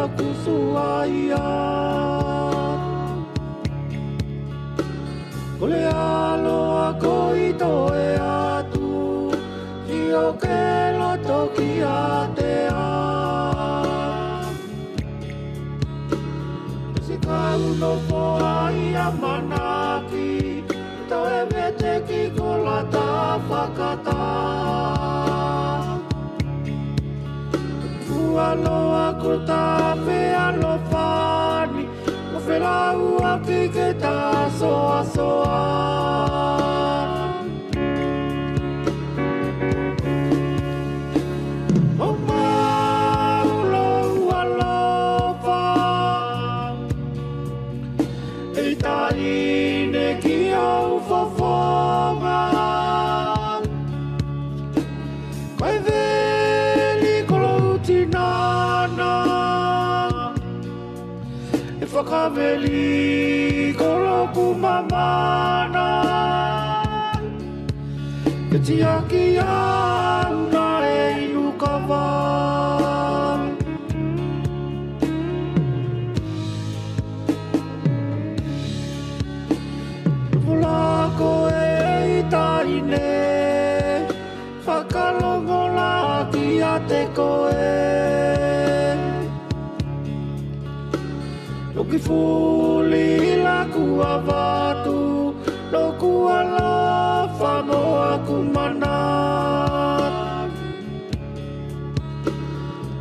kusuaia Kole aloa koito e atu Hio ke loto ki atea Si kauno poa ia manaki To e mete ki kola ta whakata Aloha ko tape alofani Mo whelau aki ke ta soa soa O maulou alofa E taine ki au fofonga Koe Tinana E whakaweli koloku mamana Ke tiaki au na e inukawa Pulako e taine Whakalongola ki a te koe Loki fuli laku a watu Loku alofa mo aku mana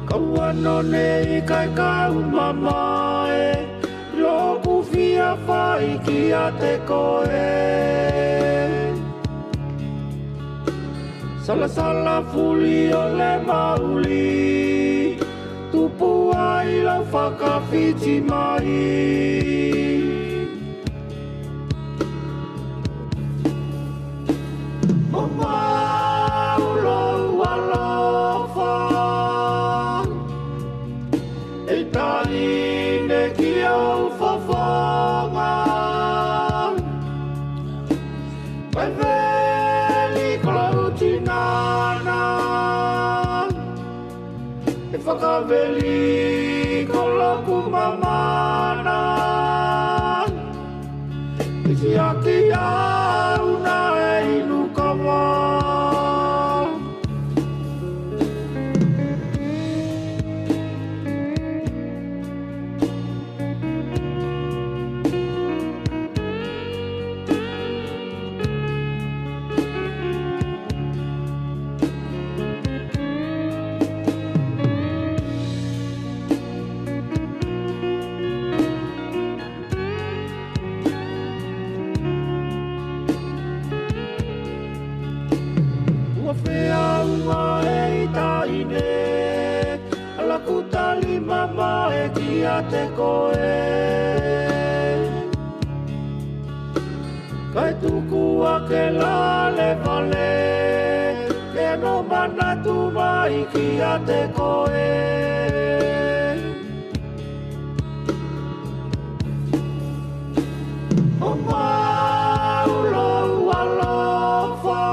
Kau ano nei kai kau mamae Loku fia whai ki a te koe Sala sala fuli o le mauli Tupu ai lau whakawhiti mai O maulou alofa E taine ki au whawhanga Pai veli kolau tinana E whakaweli koloku mamana E si aki au na e inukawa Whea ua e taine Ala kutali mama e ki a te koe Kai tuku a ke lale vale Ke no mana tu mai ki a te koe O maulou alofa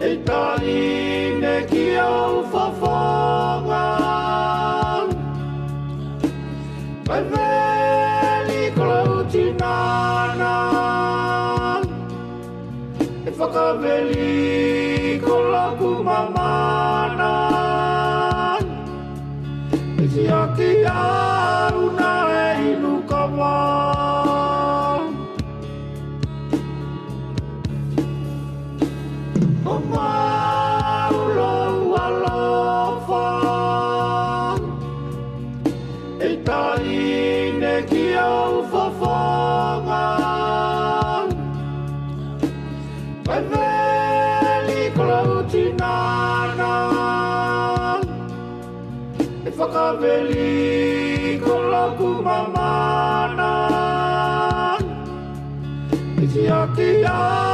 E taine ki au whawhanga Pai veli kolau tinana E whakaweli koloku mamana E si aki au na e inukawa O maulou alofa E taine ki au whawhanga Pai veli kolau tinana E whakaweli koloku mamana E si aki au